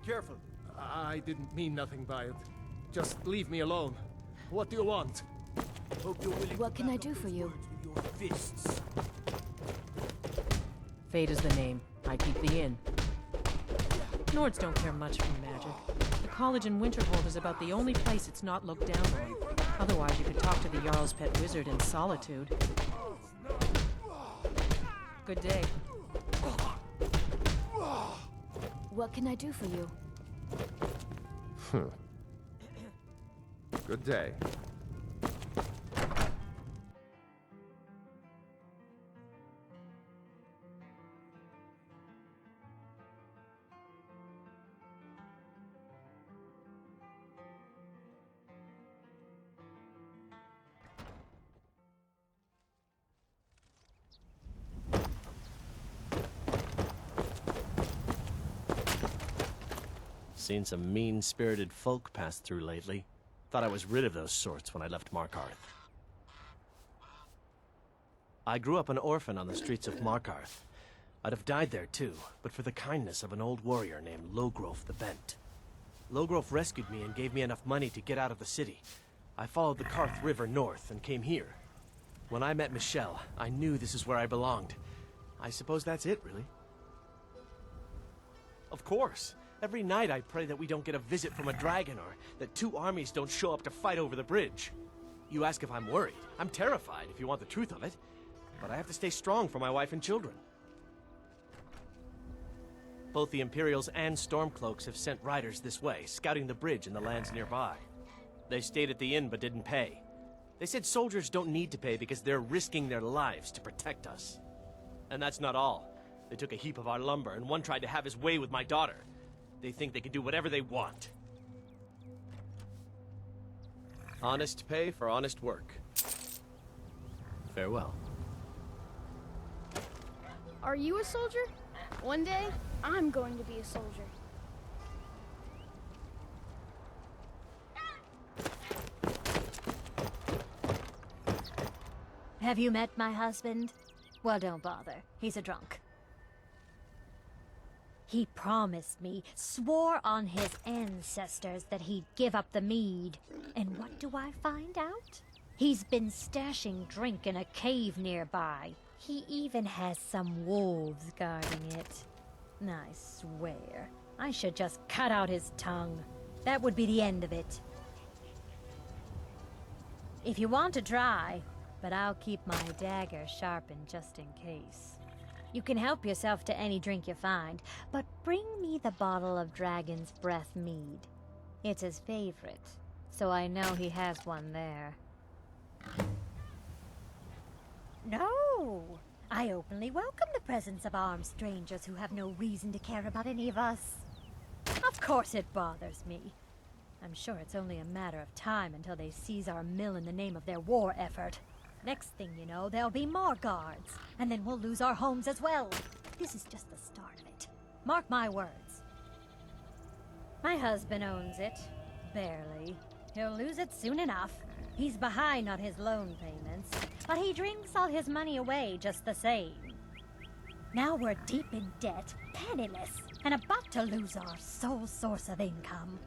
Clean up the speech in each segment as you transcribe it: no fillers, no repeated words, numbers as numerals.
careful. I didn't mean nothing by it. Just leave me alone. What do you want? Hope you're willing What to can I back do up for those you? words with your fists. Fate is the name. I keep the inn. Nords don't care much for magic. The college in Winterhold is about the only place it's not looked down on. Otherwise, you could talk to the Jarl's pet wizard in solitude. Good day. What can I do for you? Good day. Seen some mean-spirited folk pass through lately. Thought I was rid of those sorts when I left Markarth. I grew up an orphan on the streets of Markarth. I'd have died there too, but for the kindness of an old warrior named Logrolf the Bent. Logrolf rescued me and gave me enough money to get out of the city. I followed the Karth River north and came here. When I met Michelle, I knew this is where I belonged. I suppose that's it, really. Of course. Every night I pray that we don't get a visit from a dragon or that two armies don't show up to fight over the bridge. You ask if I'm worried. I'm terrified, if you want the truth of it. But I have to stay strong for my wife and children. Both the Imperials and Stormcloaks have sent riders this way, scouting the bridge and the lands nearby. They stayed at the inn but didn't pay. They said soldiers don't need to pay because they're risking their lives to protect us. And that's not all. They took a heap of our lumber, and one tried to have his way with my daughter. They think they can do whatever they want. Honest pay for honest work. Farewell. Are you a soldier? One day, I'm going to be a soldier. Have you met my husband? Well, don't bother. He's a drunk. He promised me, swore on his ancestors that he'd give up the mead. And what do I find out? He's been stashing drink in a cave nearby. He even has some wolves guarding it. I swear, I should just cut out his tongue. That would be the end of it. If you want to try, but I'll keep my dagger sharpened just in case. You can help yourself to any drink you find, but bring me the bottle of Dragon's Breath mead. It's his favorite, so I know he has one there. No! I openly welcome the presence of armed strangers who have no reason to care about any of us. Of course it bothers me. I'm sure it's only a matter of time until they seize our mill in the name of their war effort. Next thing you know, there'll be more guards, and then we'll lose our homes as well. This is just the start of it. Mark my words. My husband owns it. Barely. He'll lose it soon enough. He's behind on his loan payments, but he drinks all his money away just the same. Now we're deep in debt, penniless, and about to lose our sole source of income.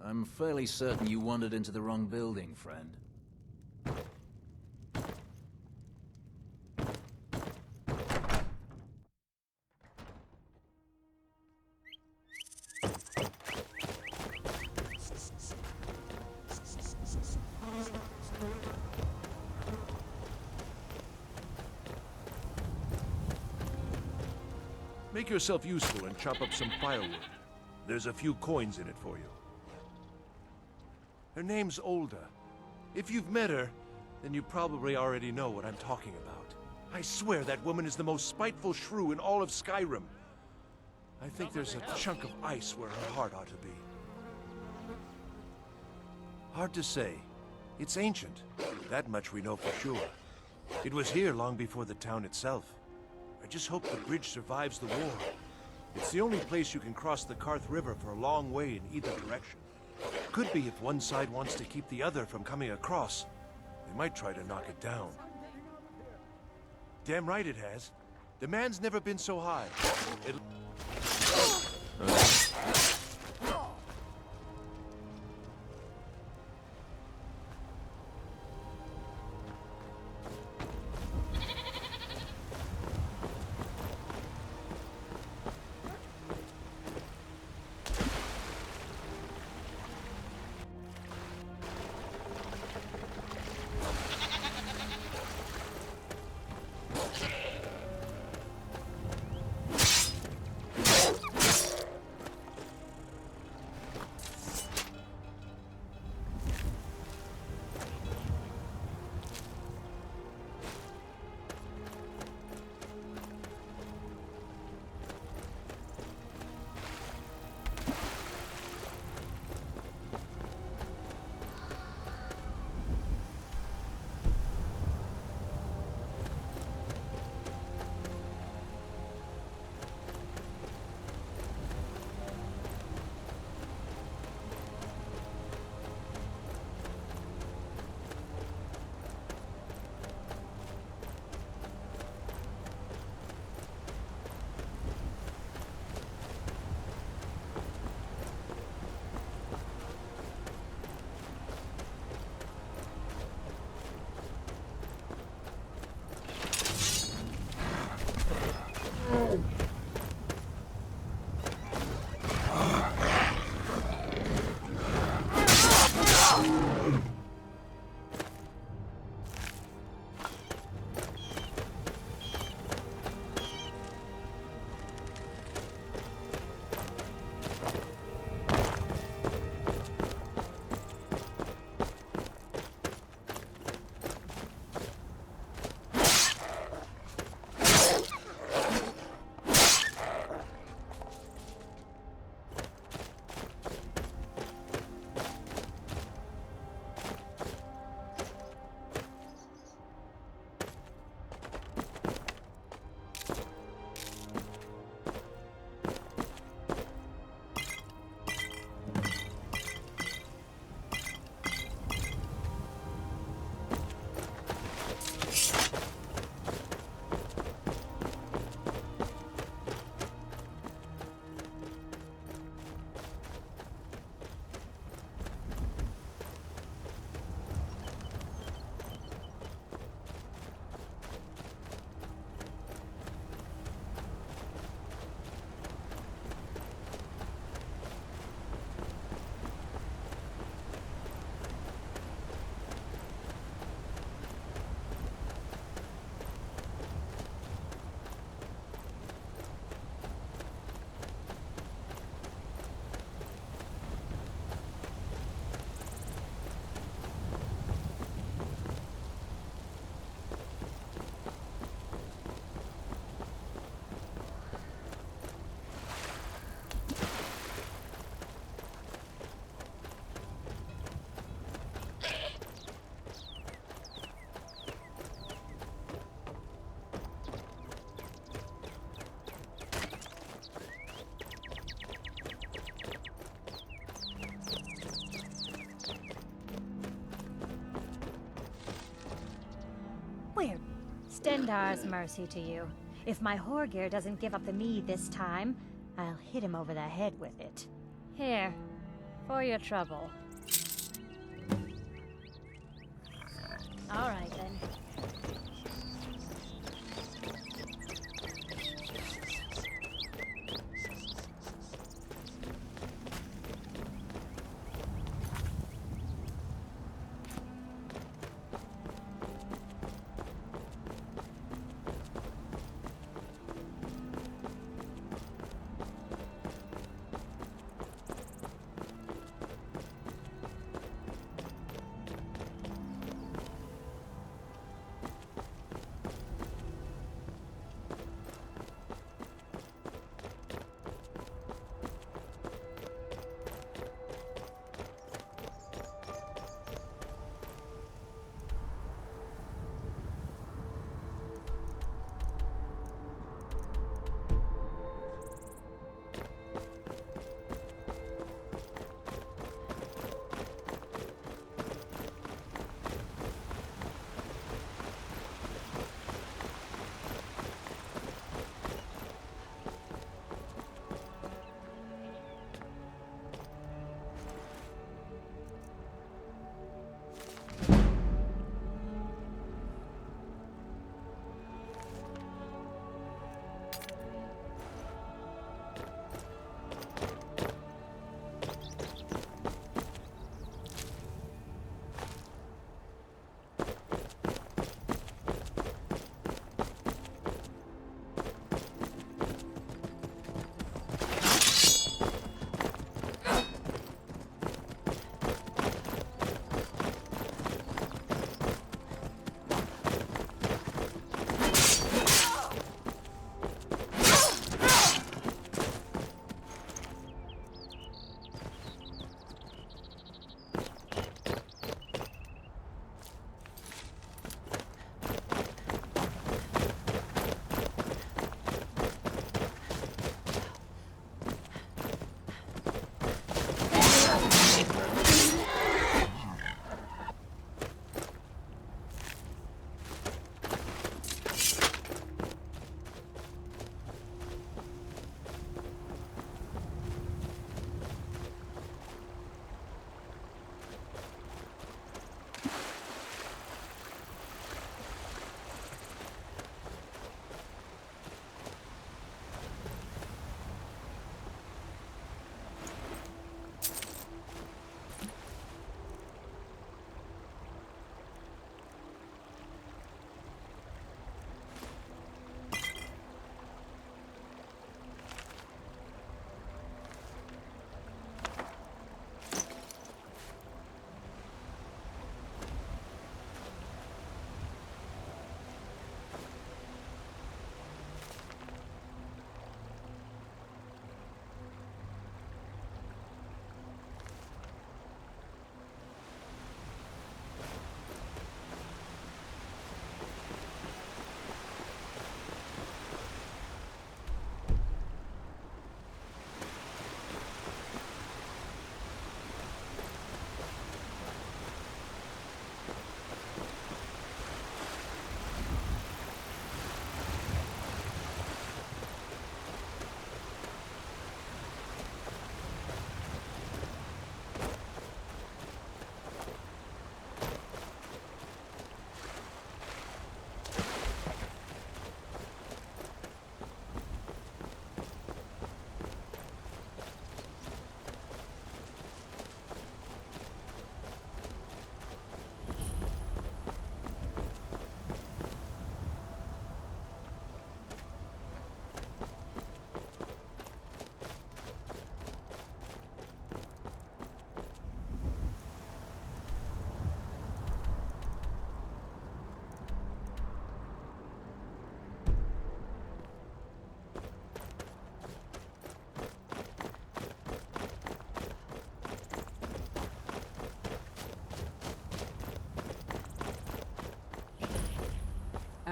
I'm fairly certain you wandered into the wrong building, friend. Make yourself useful and chop up some firewood. There's a few coins in it for you. Her name's Olda. If you've met her, then you probably already know what I'm talking about. I swear that woman is the most spiteful shrew in all of Skyrim. I think there's a chunk of ice where her heart ought to be. Hard to say. It's ancient. That much we know for sure. It was here long before the town itself. I just hope the bridge survives the war. It's the only place you can cross the Karth River for a long way in either direction. Could be if one side wants to keep the other from coming across. They might try to knock it down. Damn right it has. Demand's never been so high. Weird. Stendar's mercy to you. If my Horgear doesn't give up the mead this time, I'll hit him over the head with it. Here, for your trouble. All right, then.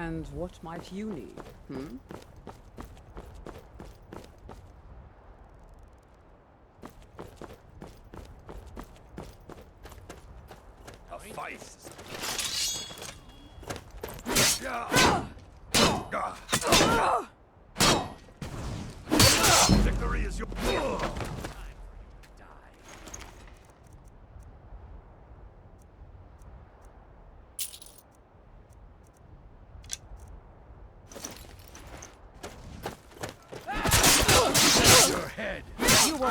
And what might you need, hmm? A fight. Victory is your. Your head. You will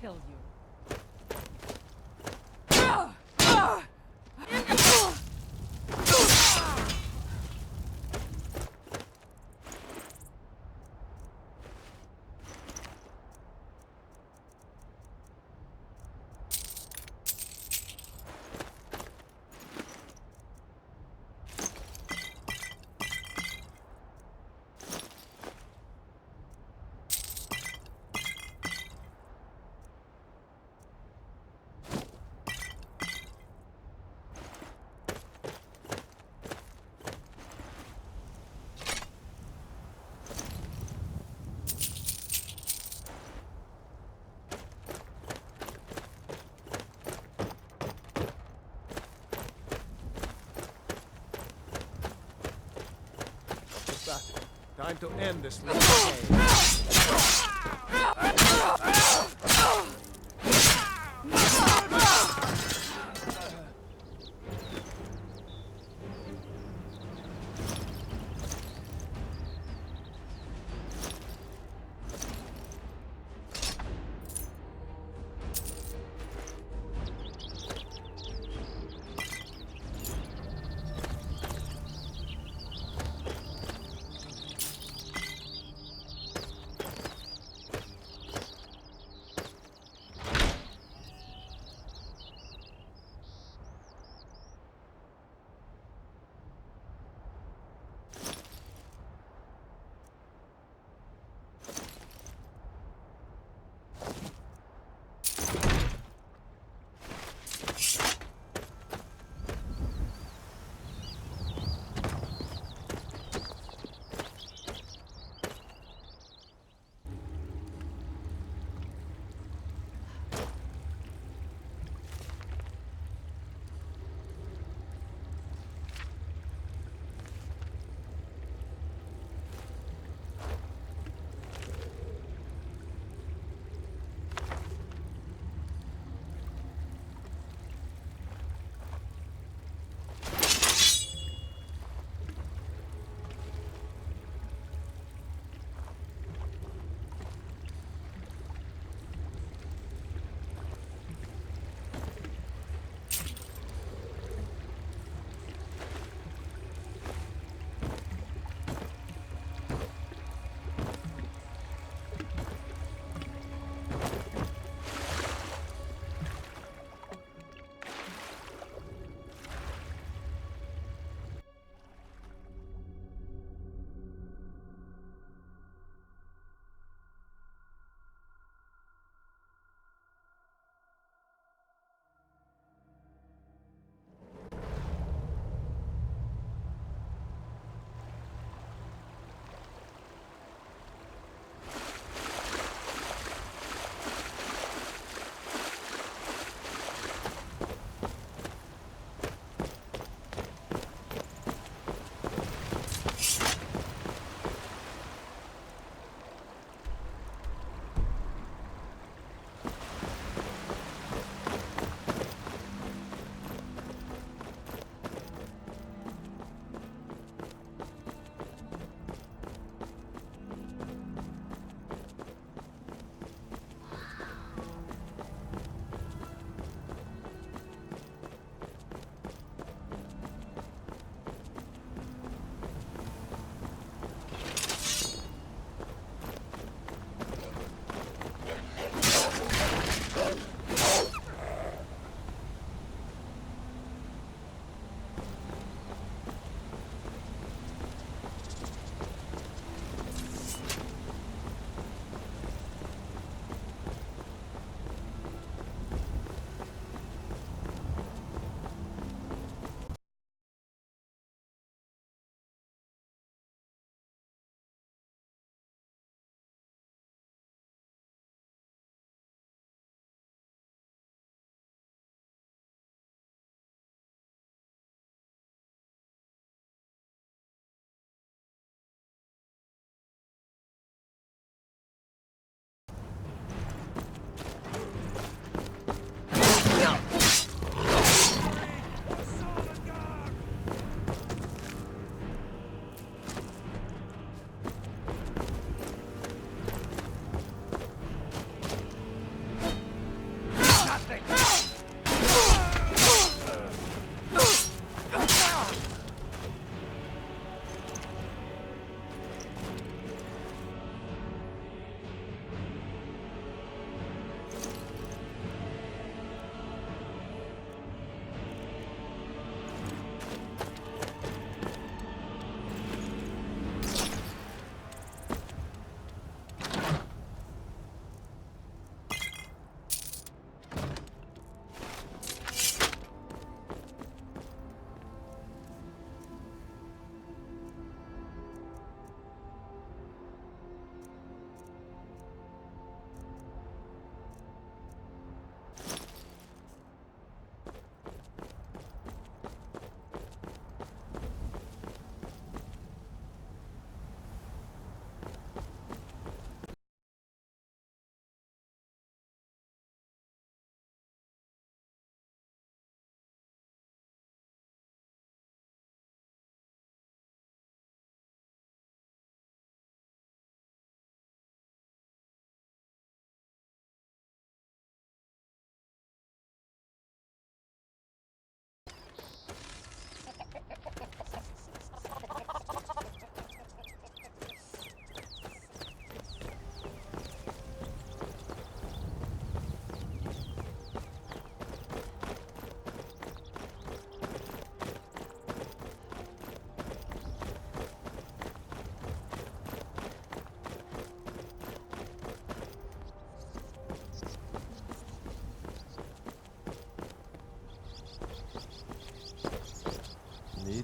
kill you. What's that? Time to end this little game.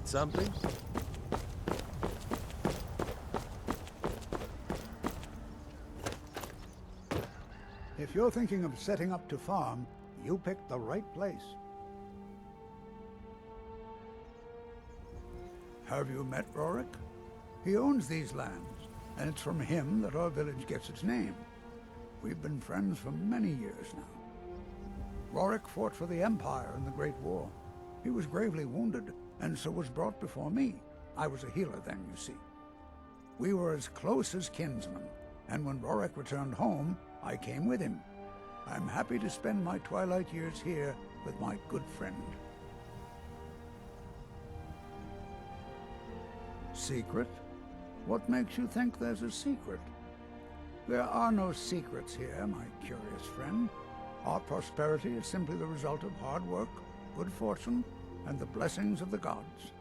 something? If you're thinking of setting up to farm, you picked the right place. Have you met Rorik? He owns these lands, and it's from him that our village gets its name. We've been friends for many years now. Rorik fought for the Empire in the Great War. He was gravely wounded, and so was brought before me. I was a healer then, you see. We were as close as kinsmen, and when Rorik returned home, I came with him. I'm happy to spend my twilight years here with my good friend. Secret? What makes you think there's a secret? There are no secrets here, my curious friend. Our prosperity is simply the result of hard work, good fortune, and the blessings of the gods.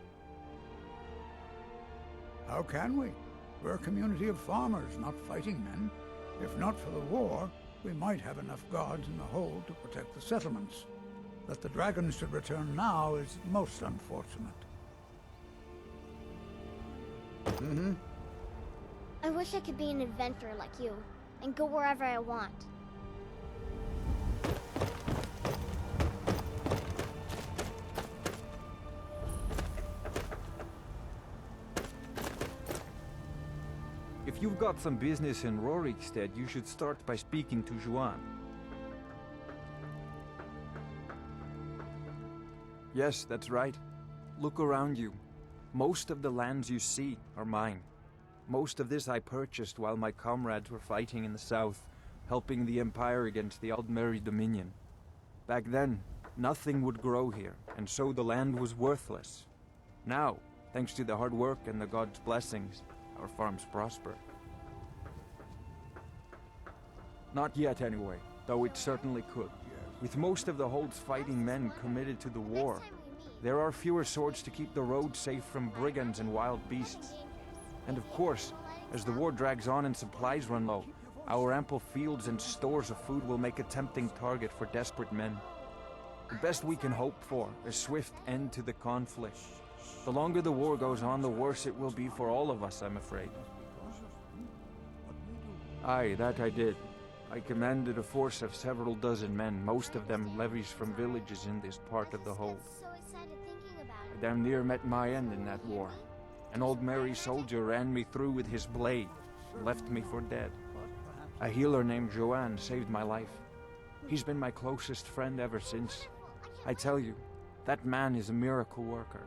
How can we? We're a community of farmers, not fighting men. If not for the war, we might have enough guards in the hold to protect the settlements. That the dragons should return now is most unfortunate. I wish I could be an inventor like you, and go wherever I want. If you've got some business in Rorikstead, you should start by speaking to Juan. Yes, that's right. Look around you. Most of the lands you see are mine. Most of this I purchased while my comrades were fighting in the south, helping the Empire against the Aldmeri Dominion. Back then, nothing would grow here, and so the land was worthless. Now, thanks to the hard work and the gods' blessings, our farms prosper. Not yet, anyway, though it certainly could. With most of the Hold's fighting men committed to the war, there are fewer swords to keep the roads safe from brigands and wild beasts. And of course, as the war drags on and supplies run low, our ample fields and stores of food will make a tempting target for desperate men. The best we can hope for is a swift end to the conflict. The longer the war goes on, the worse it will be for all of us, I'm afraid. Aye, that I did. I commanded a force of several dozen men, most of them levies from villages in this part of the Hold. I damn near met my end in that war. An old merry soldier ran me through with his blade, and left me for dead. A healer named Joanne saved my life. He's been my closest friend ever since. I tell you, that man is a miracle worker.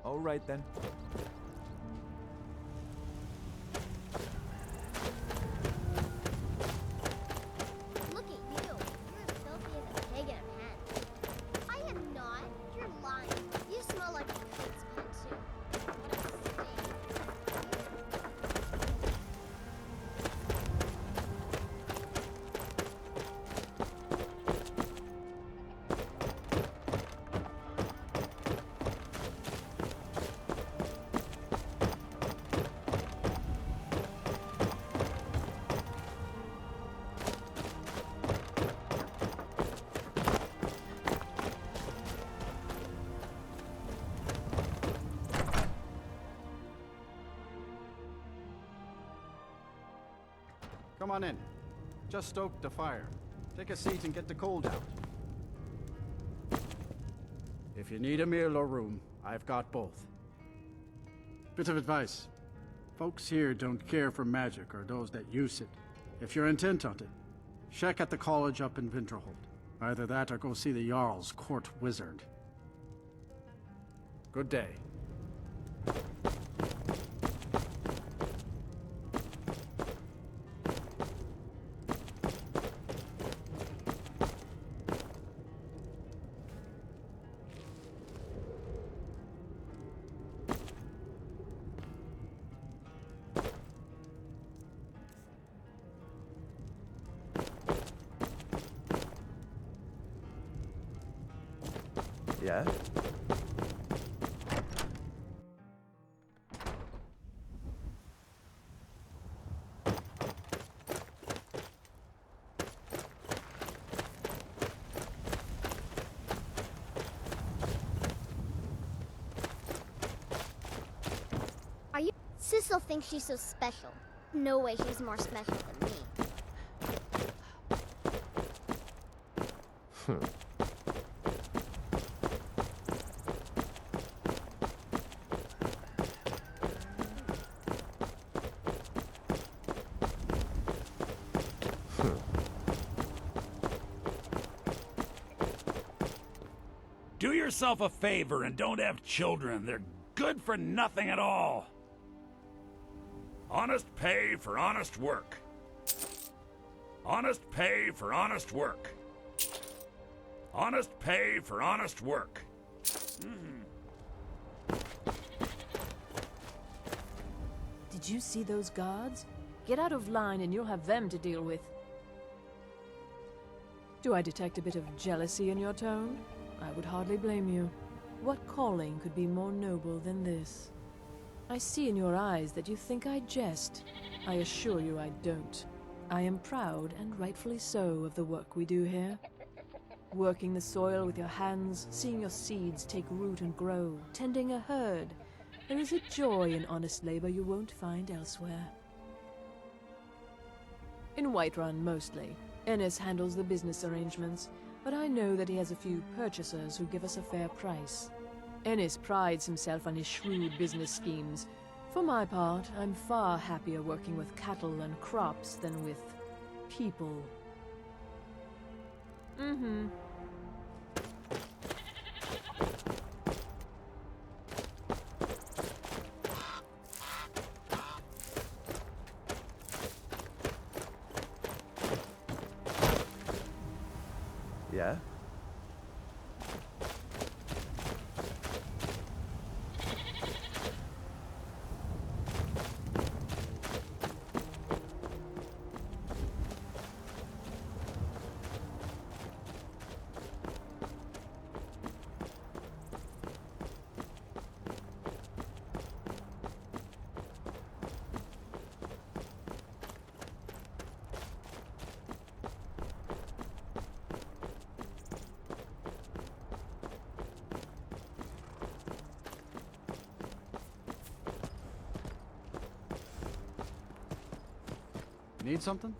All right then. Look at you. You're as filthy as a pig in a pen. I am not. You're lying. You smell like a pig's pen too. What a stink. Come on in. Just stoke the fire. Take a seat and get the cold out. If you need a meal or room, I've got both. Bit of advice. Folks here don't care for magic or those that use it. If you're intent on it, check at the college up in Winterhold. Either that or go see the Jarl's court wizard. Good day. Yeah? Sissel thinks she's so special. No way she's more special than me. Do yourself a favor and don't have children. They're good for nothing at all. Honest pay for honest work. Honest pay for honest work. Honest pay for honest work. Did you see those guards? Get out of line and you'll have them to deal with. Do I detect a bit of jealousy in your tone? I would hardly blame you. What calling could be more noble than this? I see in your eyes that you think I jest. I assure you I don't. I am proud, and rightfully so, of the work we do here. Working the soil with your hands, seeing your seeds take root and grow, tending a herd. There is a joy in honest labor you won't find elsewhere. In Whiterun, mostly. Ennis handles the business arrangements, but I know that he has a few purchasers who give us a fair price. Ennis prides himself on his shrewd business schemes. For my part, I'm far happier working with cattle and crops than with people. Yeah? Need something?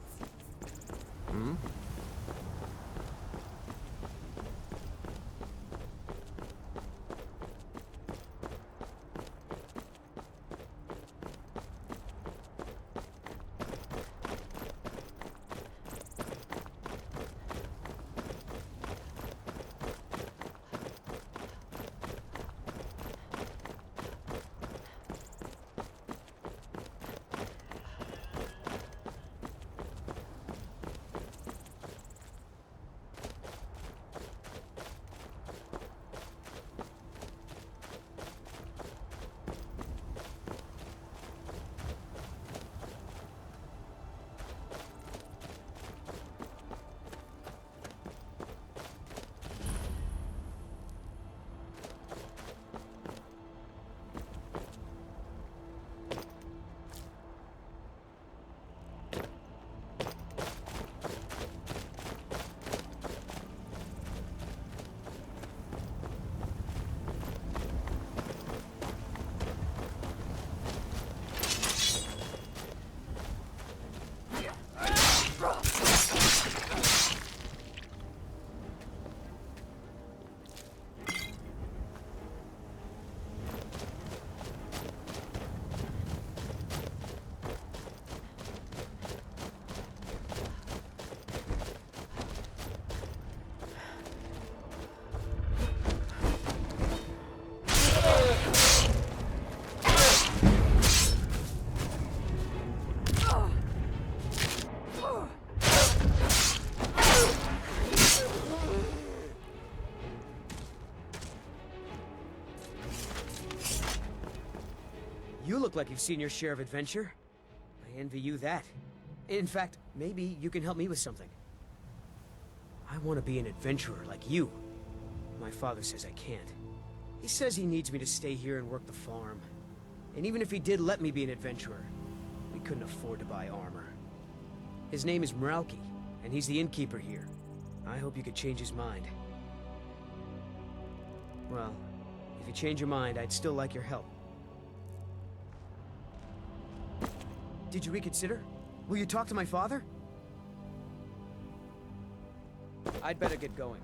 You look like you've seen your share of adventure. I envy you that. In fact, maybe you can help me with something. I want to be an adventurer like you. My father says I can't. He says he needs me to stay here and work the farm. And even if he did let me be an adventurer, we couldn't afford to buy armor. His name is Meralki, and he's the innkeeper here. I hope you could change his mind. Well, if you change your mind, I'd still like your help. Did you reconsider? Will you talk to my father? I'd better get going.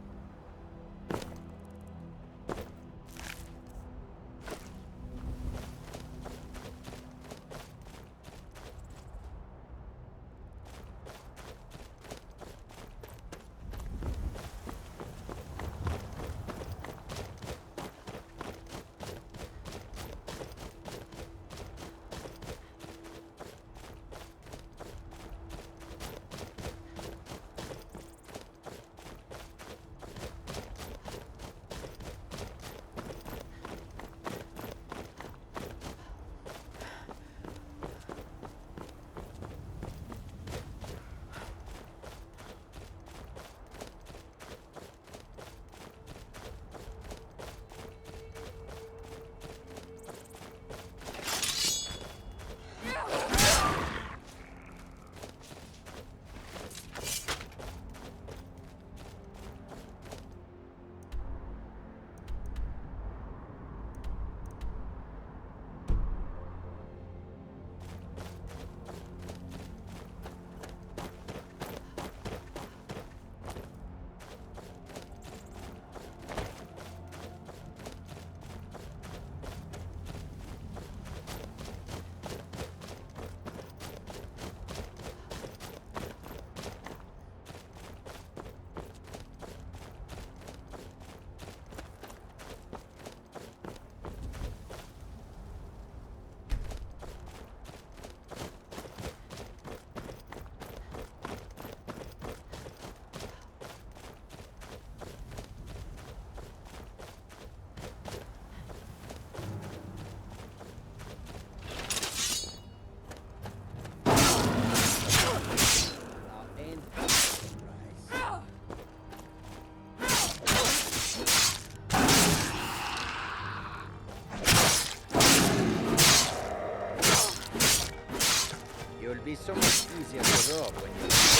You'll be so much easier to rob when you...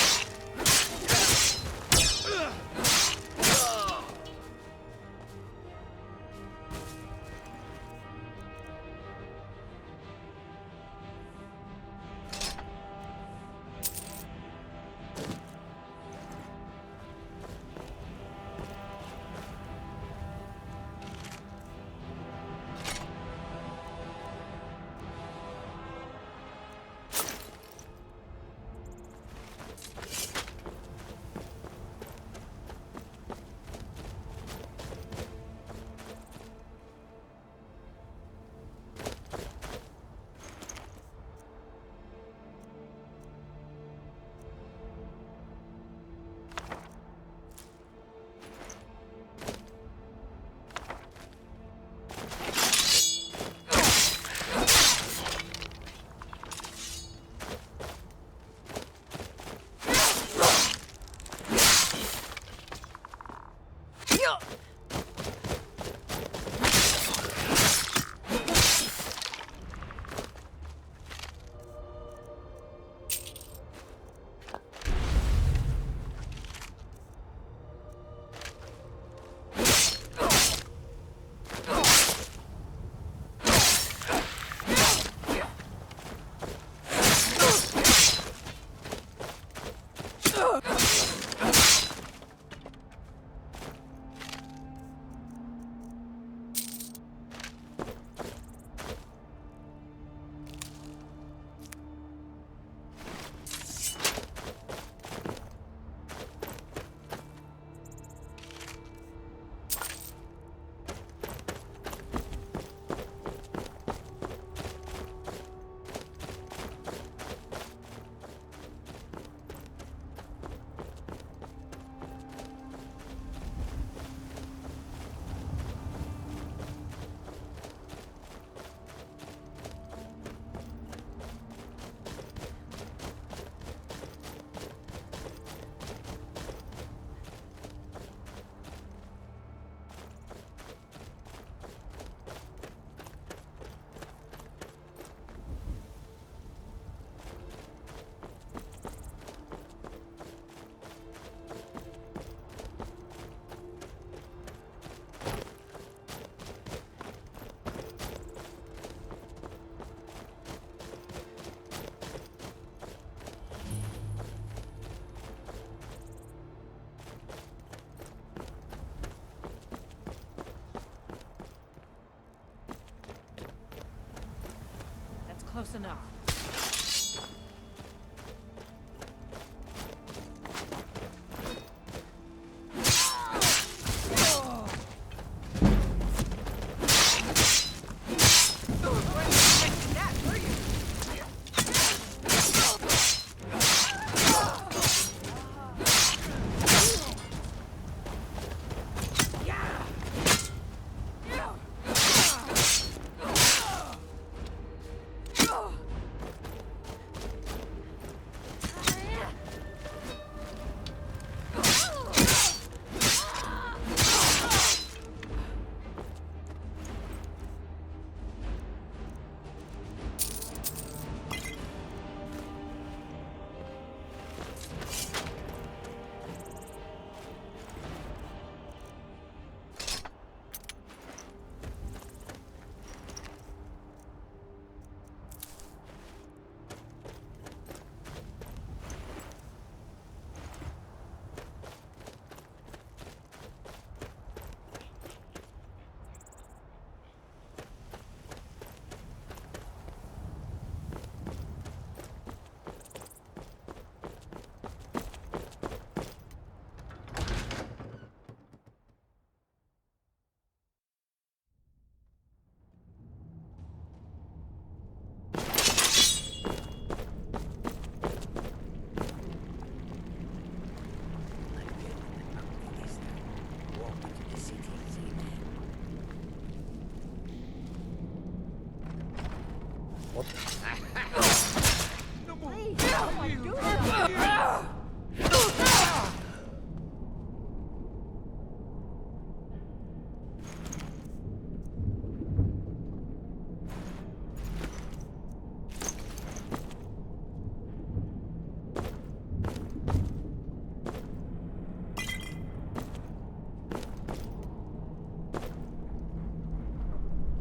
Close enough.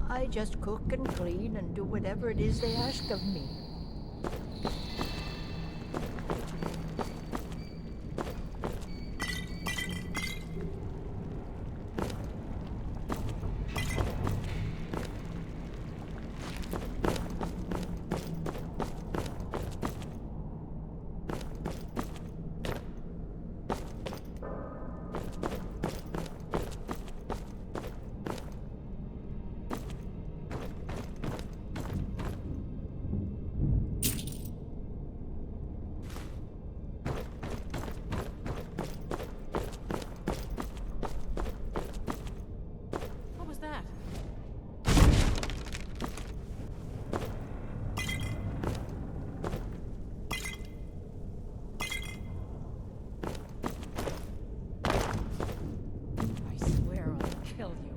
I just cook and clean and do whatever it is they ask of me. What was that? I swear I'll kill you.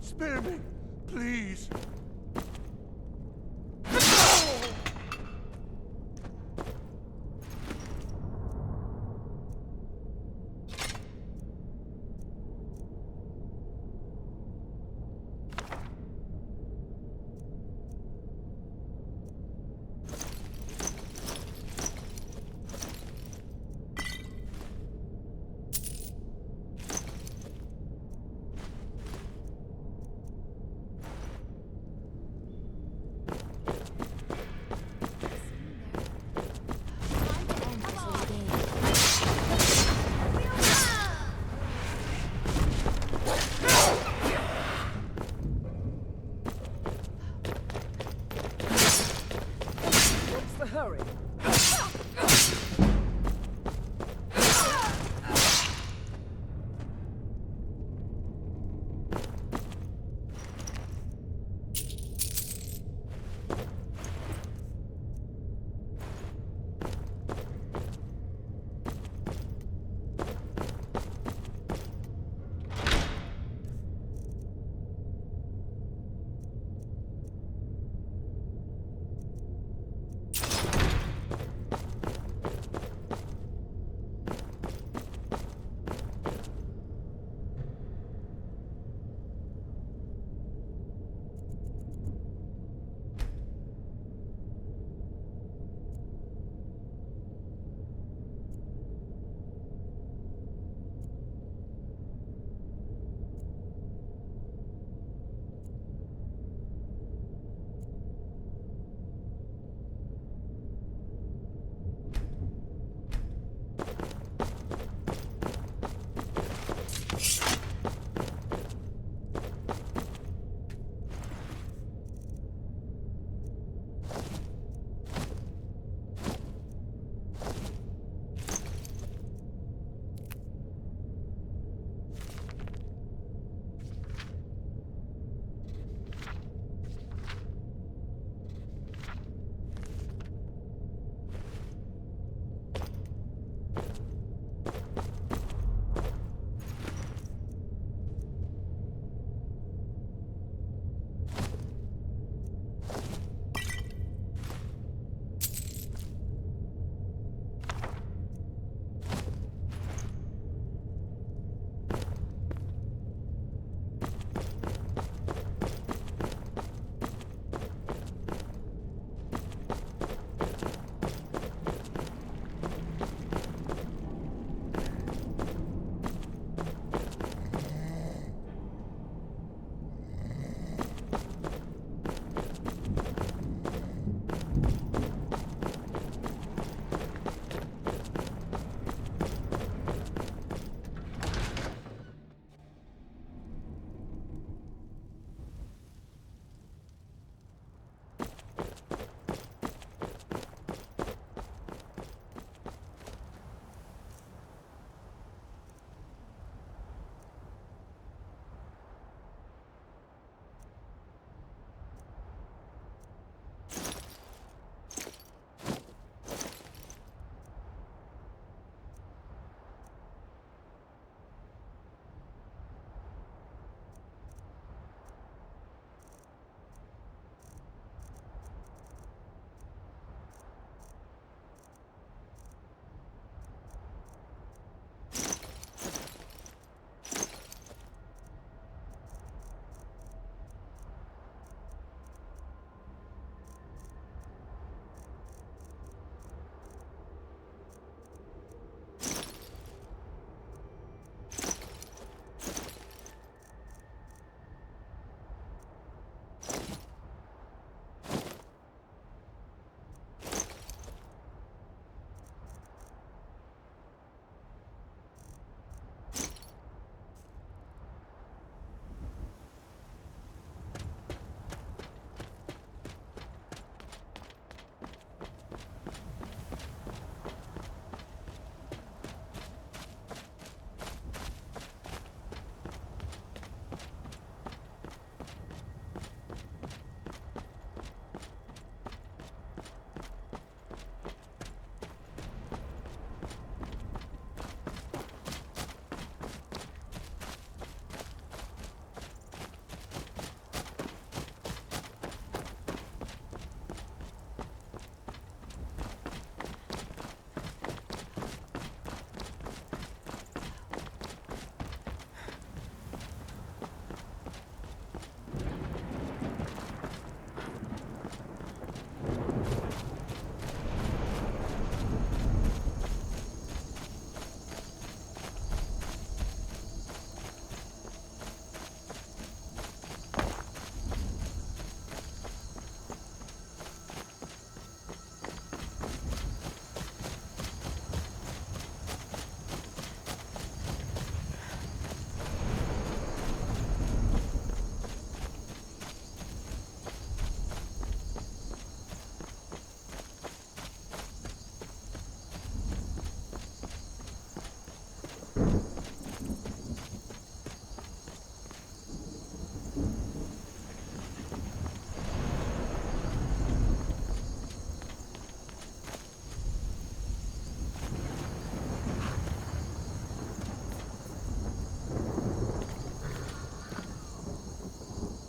Spare me, please.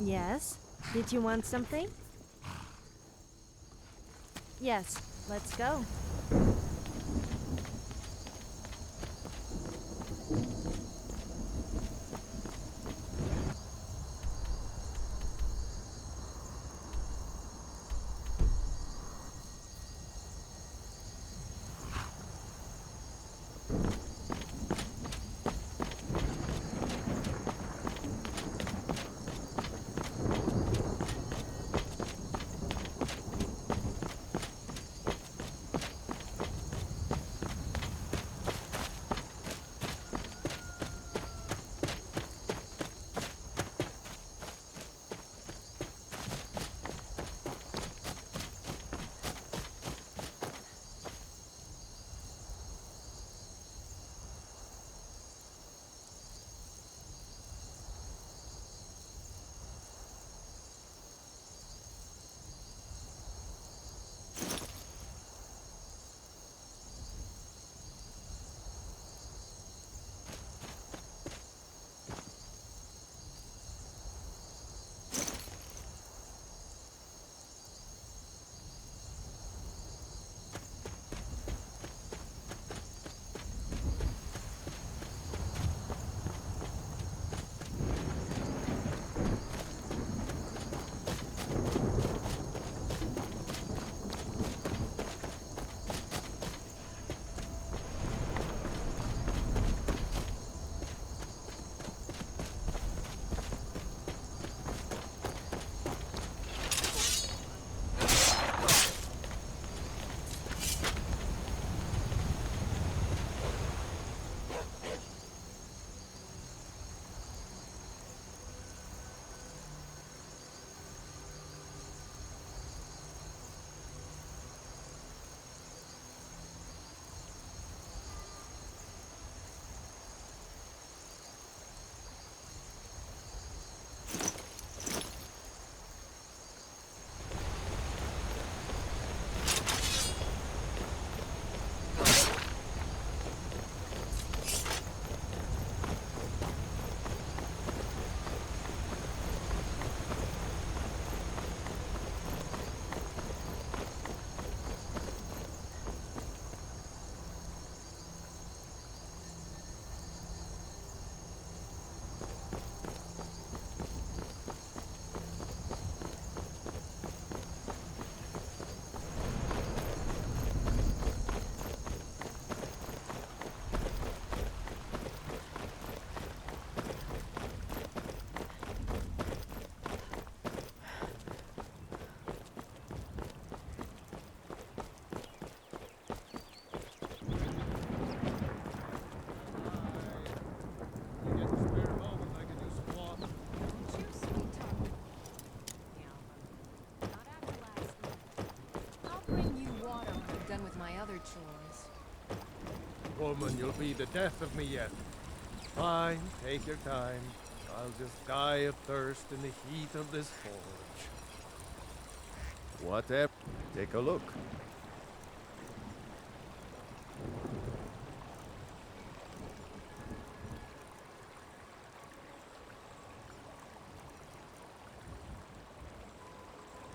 Yes? Did you want something? Yes, let's go. Chores. Woman, you'll be the death of me yet. Fine, take your time. I'll just die of thirst in the heat of this forge. Whatever. Take a look.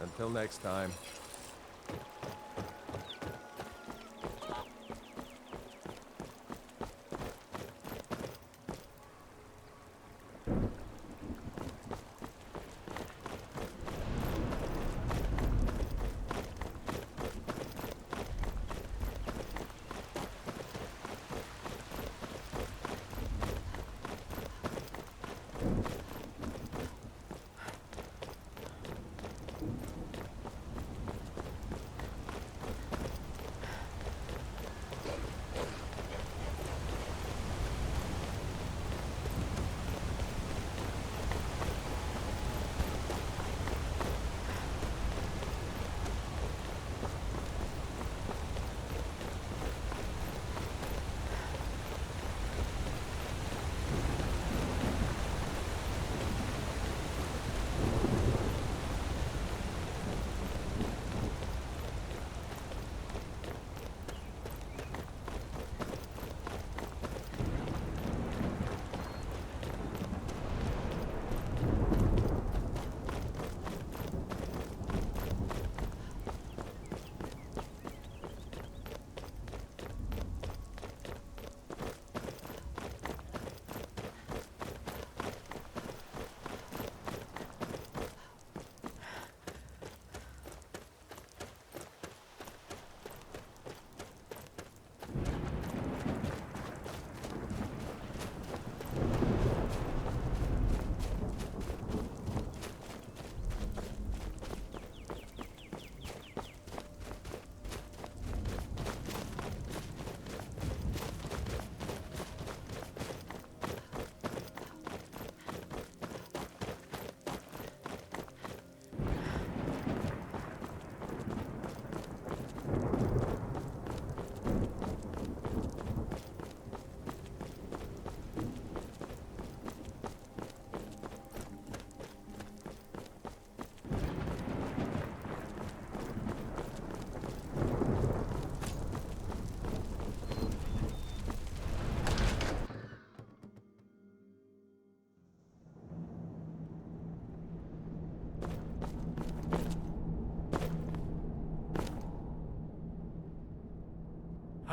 Until next time.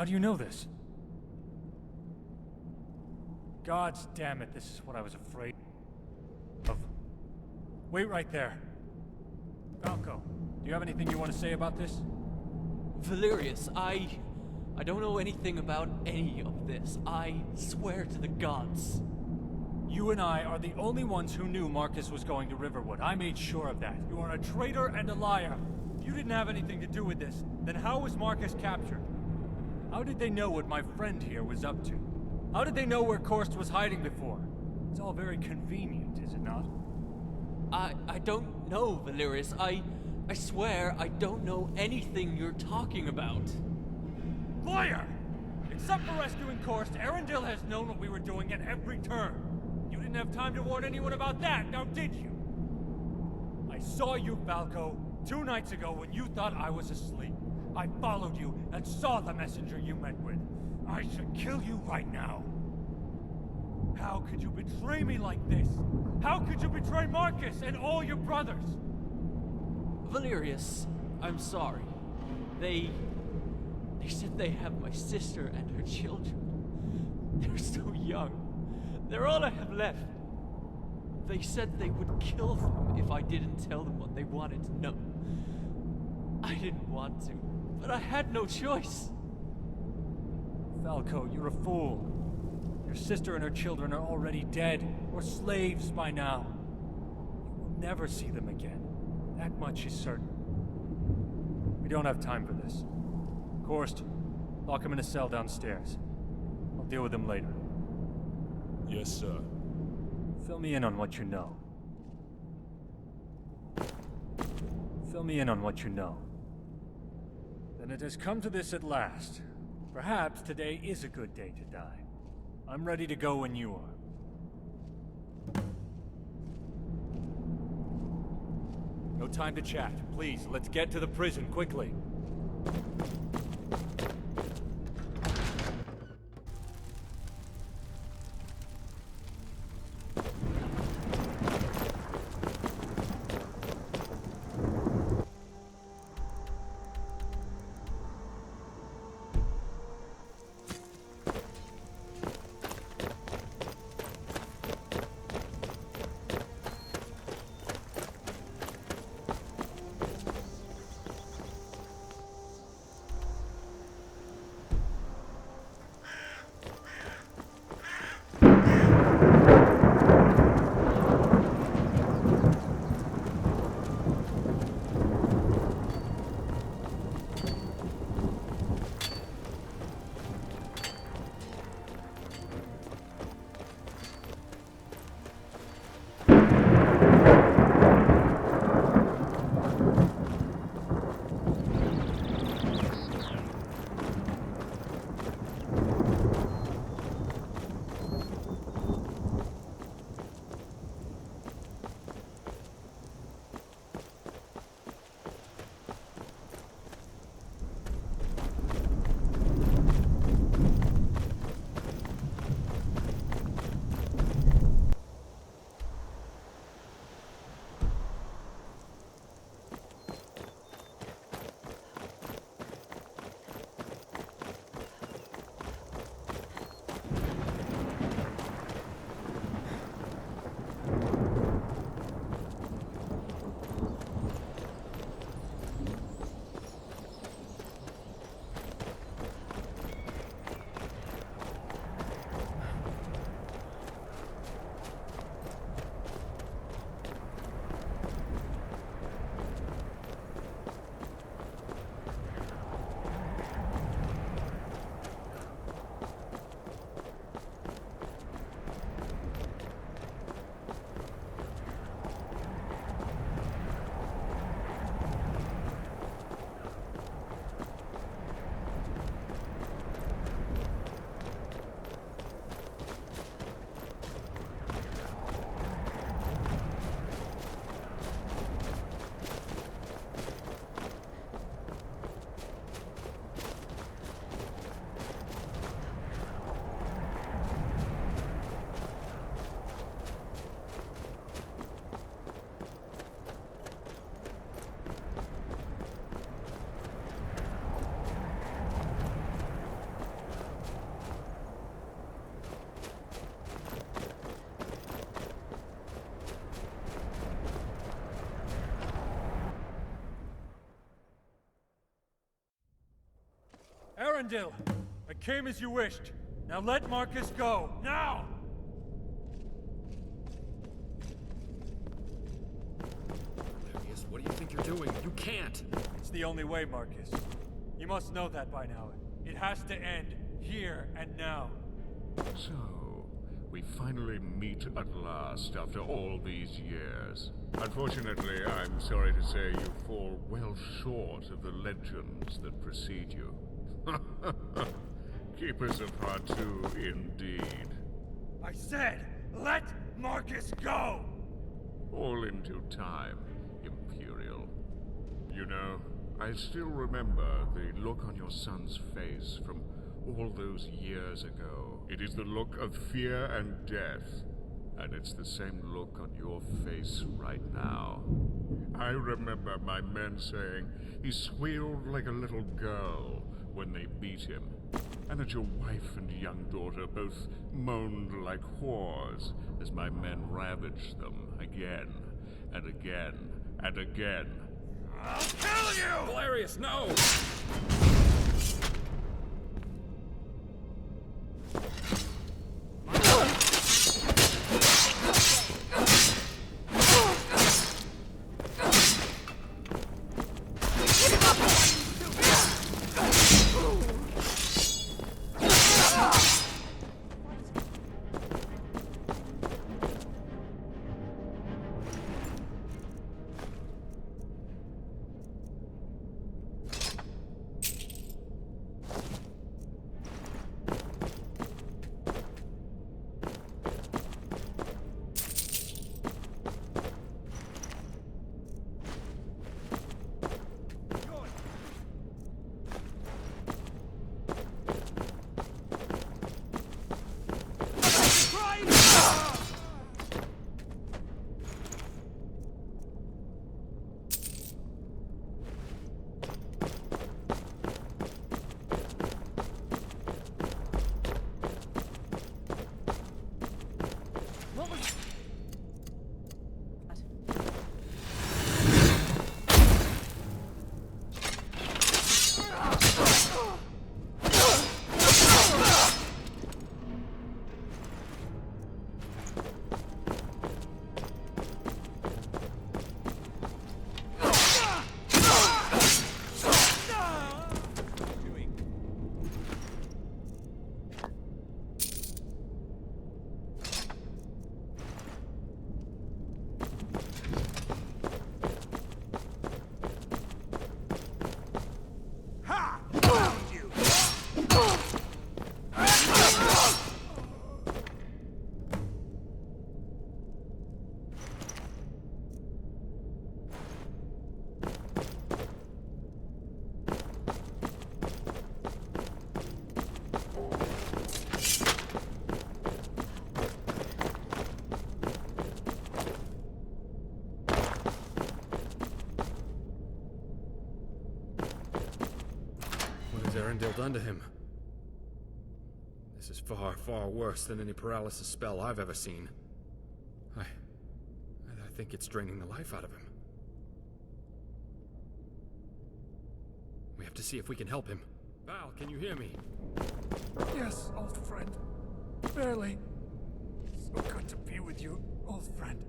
How do you know this? Gods damn it, this is what I was afraid of. Wait right there. Falco, do you have anything you want to say about this? Valerius, I don't know anything about any of this. I swear to the gods. You and I are the only ones who knew Marcus was going to Riverwood. I made sure of that. You are a traitor and a liar. If you didn't have anything to do with this, then how was Marcus captured? How did they know what my friend here was up to? How did they know where Korst was hiding before? It's all very convenient, is it not? I don't know, Valerius. I swear I don't know anything you're talking about. Liar! Except for rescuing Korst, Arundel has known what we were doing at every turn. You didn't have time to warn anyone about that, now did you? I saw you, Falco, 2 nights ago when you thought I was asleep. I followed you and saw the messenger you met with. I should kill you right now. How could you betray me like this? How could you betray Marcus and all your brothers? Valerius, I'm sorry. They said they have my sister and her children. They're so young. They're all I have left. They said they would kill them if I didn't tell them what they wanted to know. I didn't want to, but I had no choice. Falco, you're a fool. Your sister and her children are already dead, or slaves by now. You will never see them again. That much is certain. We don't have time for this. Korst, lock him in a cell downstairs. I'll deal with him later. Yes, sir. Fill me in on what you know. Fill me in on what you know. Then it has come to this at last. Perhaps today is a good day to die. I'm ready to go when you are. No time to chat. Please, let's get to the prison quickly. Arundel! I came as you wished. Now let Marcus go. Now! Valerius, what do you think you're doing? You can't! It's the only way, Marcus. You must know that by now. It has to end here and now. So, we finally meet at last after all these years. Unfortunately, I'm sorry to say you fall well short of the legends that precede you. Keepers of Hatu, indeed. I said, let Marcus go! All in due time, Imperial. You know, I still remember the look on your son's face from all those years ago. It is the look of fear and death, and it's the same look on your face right now. I remember my men saying he squealed like a little girl when they beat him, and that your wife and young daughter both moaned like whores as my men ravaged them again and again and again. I'll kill you! Valerius, no! Arundel done to him? This is far, far worse than any paralysis spell I've ever seen. I think it's draining the life out of him. We have to see if we can help him. Val, can you hear me? Yes, old friend. Barely. So good to be with you, old friend.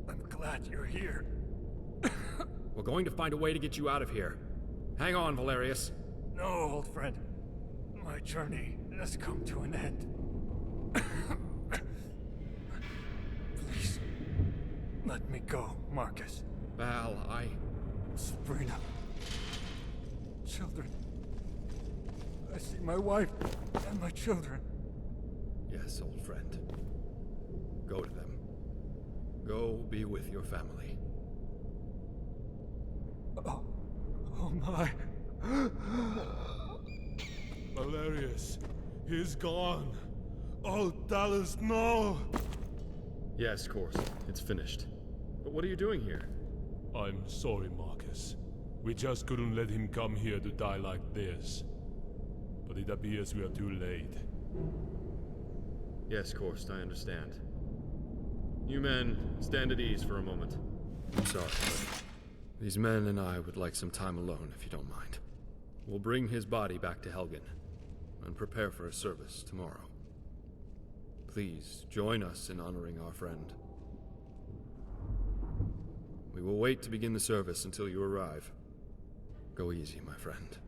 I'm glad you're here. We're going to find a way to get you out of here. Hang on, Valerius. No, old friend. My journey has come to an end. Please, let me go, Marcus. Val, Sabrina. Children. I see my wife and my children. Yes, old friend. Go to them. Go be with your family. Oh my. Valerius, he's gone. Oh, Dallas, no! Yes, of course. It's finished. But what are you doing here? I'm sorry, Marcus. We just couldn't let him come here to die like this. But it appears we are too late. Yes, Korst, I understand. You men, stand at ease for a moment. I'm sorry, but these men and I would like some time alone, if you don't mind. We'll bring his body back to Helgen and prepare for a service tomorrow. Please join us in honoring our friend. We will wait to begin the service until you arrive. Go easy, my friend.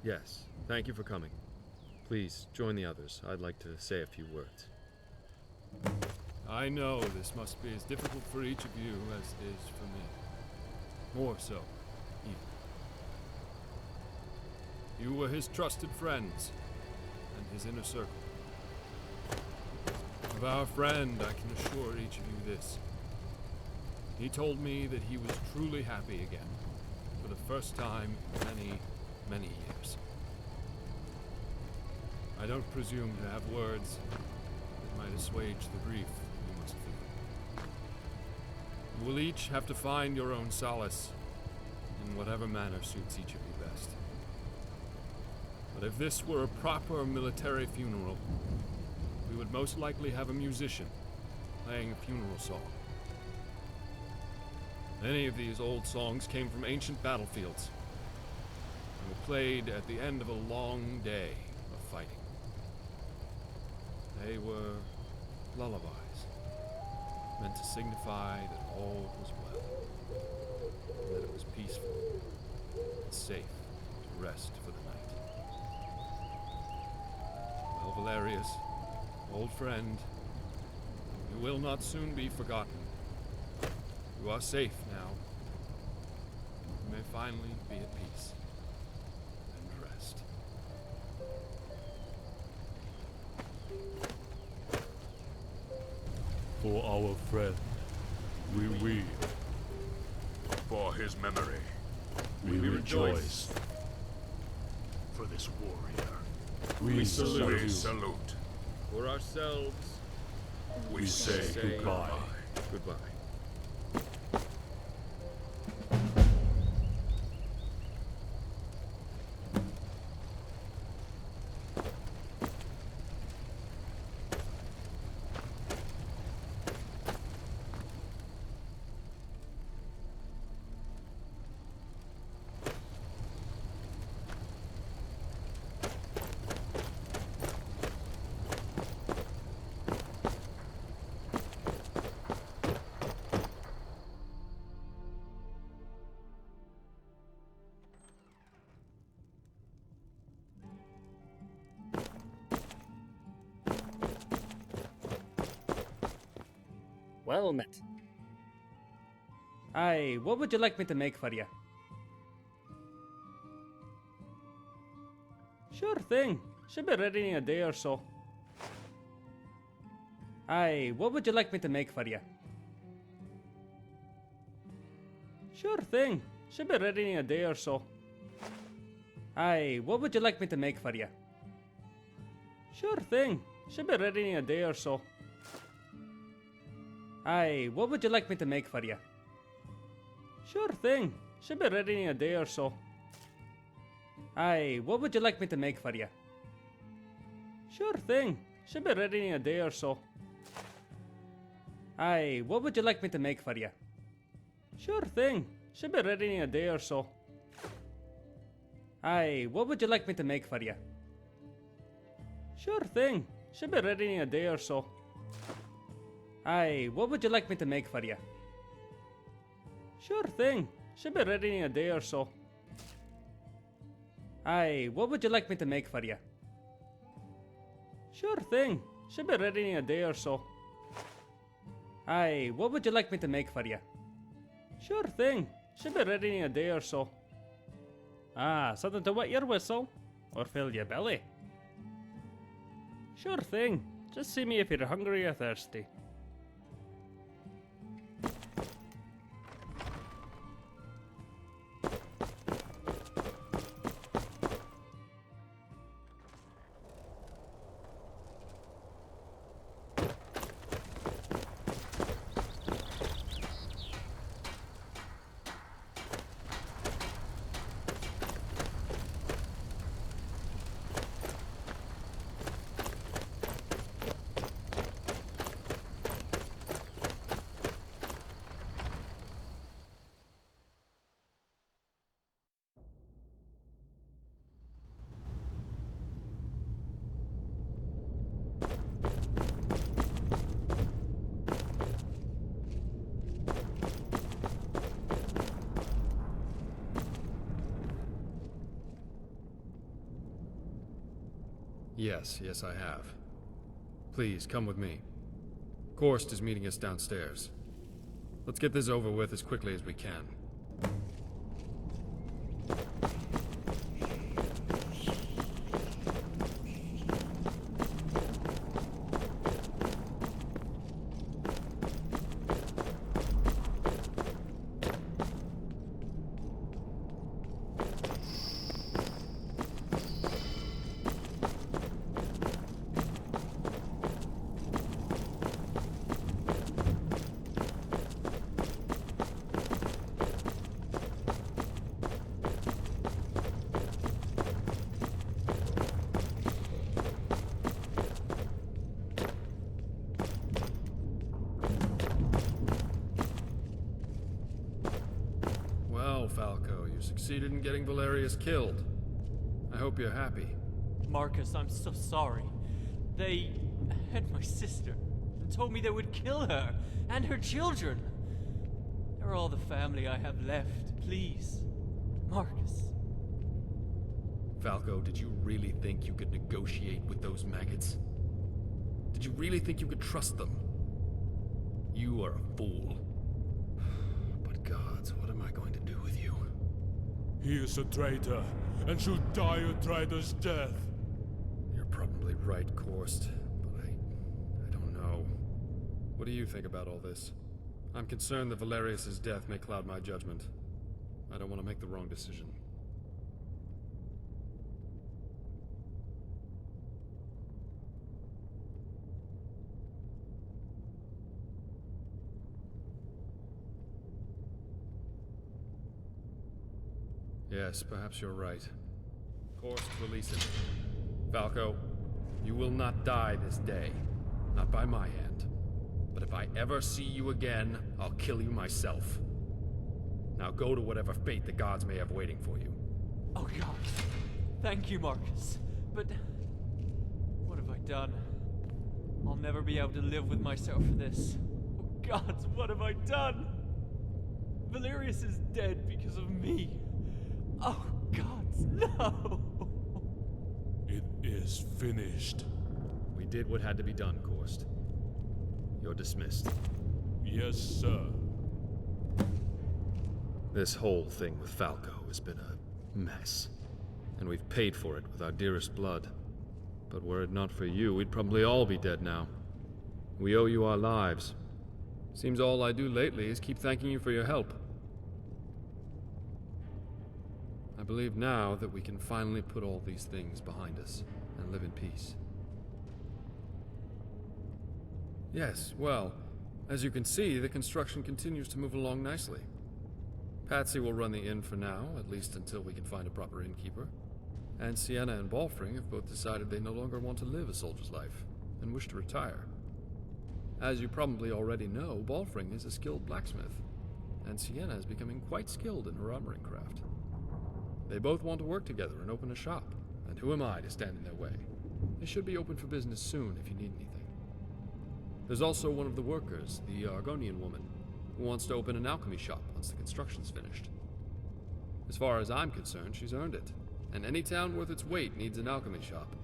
Yes, thank you for coming. Please, join the others. I'd like to say a few words. I know this must be as difficult for each of you as it is for me. More so, even. You were his trusted friends, and his inner circle. Of our friend, I can assure each of you this. He told me that he was truly happy again, for the first time in many years. I don't presume to have words that might assuage the grief you must feel. You will each have to find your own solace in whatever manner suits each of you best. But if this were a proper military funeral, we would most likely have a musician playing a funeral song. Many of these old songs came from ancient battlefields and were played at the end of a long day of fighting. They were lullabies meant meant to signify that all was well, and that it was peaceful and safe to rest for the night. Well, Valerius, old friend, you will not soon be forgotten. You are safe now. You may finally be at peace and rest. For our friend, we weep. For his memory, We rejoice. for this warrior, We salute. we salute. For ourselves, We say goodbye. Goodbye. Well met. Aye, what would you like me to make for you? Sure thing. Should be ready in a day or so. Aye, what would you like me to make for you? Sure thing. Should be ready in a day or so. Aye, what would you like me to make for you? Sure thing. Should be ready in a day or so. Aye, what would you like me to make for you? Sure thing. Should be ready in a day or so. Aye, what would you like me to make for you? Sure thing. Should be ready in a day or so. Aye, what would you like me to make for you? Sure thing. Should be ready in a day or so. Aye, what would you like me to make for you? Sure thing. Should be ready in a day or so. Aye, what would you like me to make for you? Sure thing. Should be ready in a day or so. Aye, what would you like me to make for you? Sure thing. Should be ready in a day or so. Aye, what would you like me to make for you? Sure thing. Should be ready in a day or so. Ah, something to wet your whistle? Or fill your belly? Sure thing. Just see me if you're hungry or thirsty. Yes, I have. Please, come with me. Korst is meeting us downstairs. Let's get this over with as quickly as we can. Well, Falco, you succeeded in getting Valerius killed. I hope you're happy. Marcus, I'm so sorry. They had my sister, and told me they would kill her and her children. They're all the family I have left. Please, Marcus. Falco, did you really think you could negotiate with those maggots? Did you really think you could trust them? You are a fool. But gods, what am I going to do with you? He is a traitor, and should die a traitor's death. You're probably right, Korst, but I don't know. What do you think about all this? I'm concerned that Valerius's death may cloud my judgment. I don't want to make the wrong decision. Yes, perhaps you're right. Korst, release him. Falco, you will not die this day. Not by my hand. But if I ever see you again, I'll kill you myself. Now go to whatever fate the gods may have waiting for you. Oh God. Thank you, Marcus. But what have I done? I'll never be able to live with myself for this. Oh gods, what have I done? Valerius is dead because of me. Oh gods, no! It is finished. We did what had to be done, Korst. You're dismissed. Yes, sir. This whole thing with Falco has been a mess. And we've paid for it with our dearest blood. But were it not for you, we'd probably all be dead now. We owe you our lives. Seems all I do lately is keep thanking you for your help. I believe now that we can finally put all these things behind us and live in peace. Yes, well, as you can see, the construction continues to move along nicely. Patsy will run the inn for now, at least until we can find a proper innkeeper. And Sienna and Balfring have both decided they no longer want to live a soldier's life and wish to retire. As you probably already know, Balfring is a skilled blacksmith, and Sienna is becoming quite skilled in her armoring craft. They both want to work together and open a shop, and who am I to stand in their way? They should be open for business soon if you need anything. There's also one of the workers, the Argonian woman, who wants to open an alchemy shop once the construction's finished. As far as I'm concerned, she's earned it, and any town worth its weight needs an alchemy shop.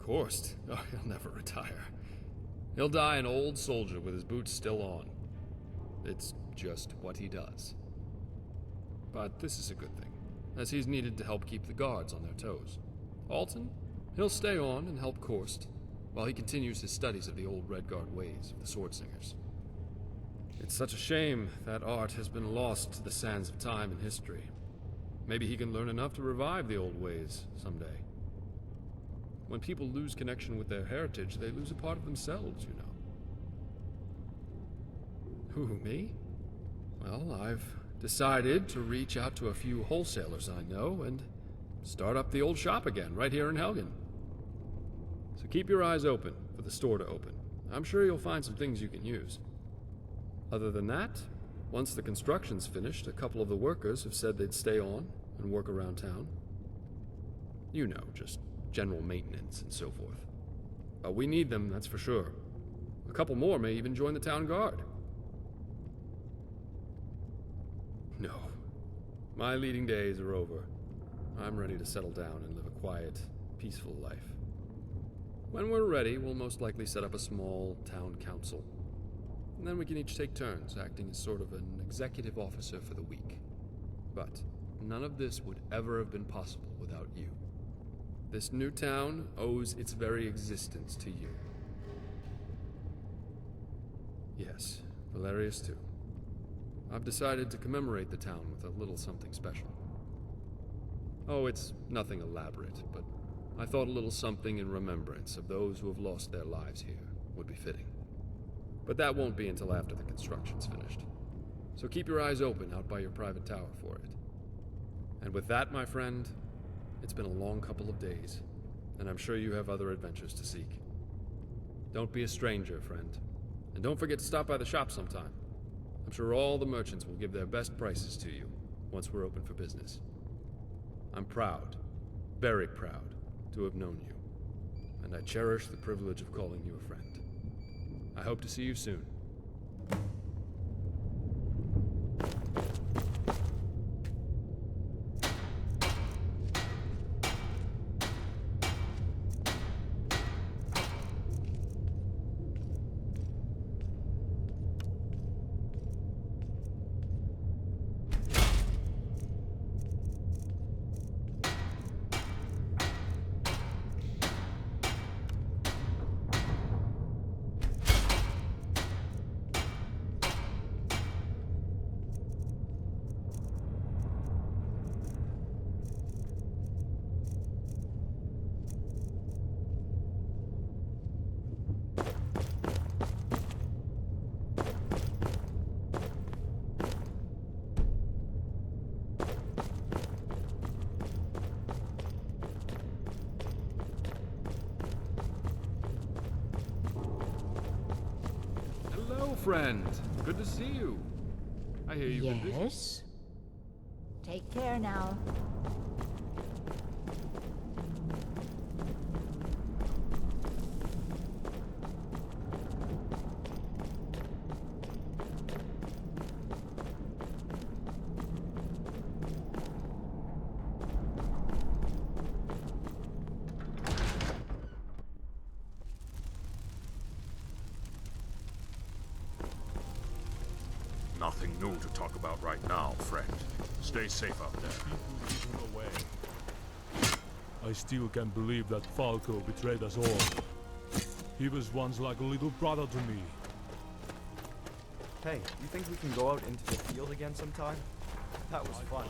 Korst, oh, he'll never retire. He'll die an old soldier with his boots still on. It's just what he does. But this is a good thing, as he's needed to help keep the guards on their toes. Alton, he'll stay on and help Korst, while he continues his studies of the old Redguard ways of the sword singers. It's such a shame that art has been lost to the sands of time and history. Maybe he can learn enough to revive the old ways someday. When people lose connection with their heritage, they lose a part of themselves, you know. Who, me? Well, I've decided to reach out to a few wholesalers I know and start up the old shop again, right here in Helgen. So keep your eyes open for the store to open. I'm sure you'll find some things you can use. Other than that, once the construction's finished, a couple of the workers have said they'd stay on and work around town. You know, just general maintenance and so forth. But we need them, that's for sure. A couple more may even join the town guard. No. My leading days are over. I'm ready to settle down and live a quiet, peaceful life. When we're ready, we'll most likely set up a small town council. And then we can each take turns acting as sort of an executive officer for the week. But none of this would ever have been possible without you. This new town owes its very existence to you. Yes, Valerius too. I've decided to commemorate the town with a little something special. Oh, it's nothing elaborate, but I thought a little something in remembrance of those who have lost their lives here would be fitting. But that won't be until after the construction's finished. So keep your eyes open out by your private tower for it. And with that, my friend, it's been a long couple of days, and I'm sure you have other adventures to seek. Don't be a stranger, friend. And don't forget to stop by the shop sometime. I'm sure all the merchants will give their best prices to you once we're open for business. I'm proud, very proud, to have known you. and I cherish the privilege of calling you a friend. I hope to see you soon. Friend, good to see you. I hear you've been busy. Yes? Take care now. Nothing new to talk about right now, friend. Stay safe out there. People lead him away. I still can't believe that Falco betrayed us all. He was once like a little brother to me. Hey, you think we can go out into the field again sometime? That was fun.